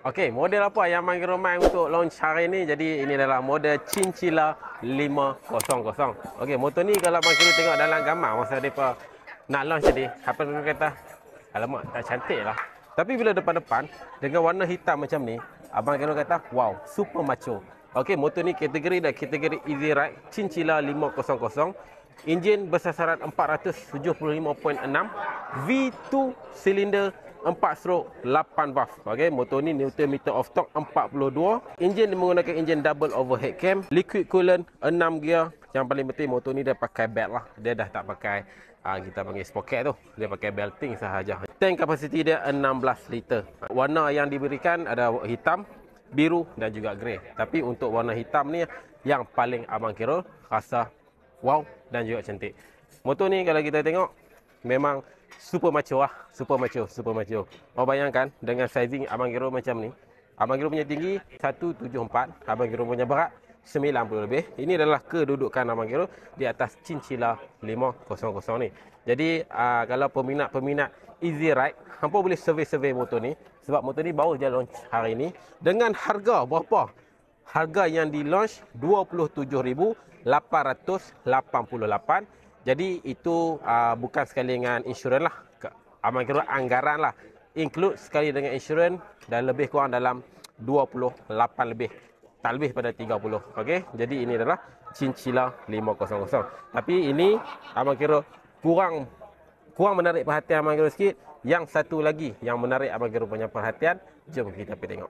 Okey, model apa yang Abang Kira main untuk launch hari ni? Jadi ini adalah model Chinchilla 500. Okey, motor ni kalau Abang Kira tengok dalam gambar masa depa nak launch tadi, apa orang kata, alamak, tak cantik lah. Tapi bila depan-depan dengan warna hitam macam ni, Abang Kira kata, wow, super macho. Okey, motor ni kategori dah kategori easy ride Chinchilla 500. Enjin bersasaran 475.6, V2 silinder 4/8 valve. Okey, motor ni Newton meter of torque 42. Enjin menggunakan enjin double overhead cam, liquid coolant, 6 gear. Yang paling penting motor ni dia pakai belt lah. Dia dah tak pakai kita panggil sprocket tu. Dia pakai belting sahaja. Tank kapasiti dia 16 liter. Warna yang diberikan ada hitam, biru dan juga grey. Tapi untuk warna hitam ni yang paling Abang Kira rasa wow dan juga cantik. Motor ni kalau kita tengok memang super macho lah. Super macho. Mau bayangkan dengan sizing Abang Kira macam ni. Abang Kira punya tinggi 174. Abang Kira punya berat 90 lebih. Ini adalah kedudukan Abang Kira di atas Chinchilla 500 ni. Jadi kalau peminat easy ride, hampa boleh survey motor ni. Sebab motor ni baru je launch hari ni. Dengan harga berapa? Harga yang di launch 27,888. Jadi itu bukan sekali dengan insurans lah. Abang Kira anggaran lah. Include sekali dengan insurans dan lebih kurang dalam 28 lebih. Tak lebih pada 30. Okey. Jadi ini adalah Chinchilla 500. Tapi ini Abang Kira kurang menarik perhatian Abang Kira sikit. Yang satu lagi yang menarik Abang Kira punya perhatian, jom kita pergi tengok.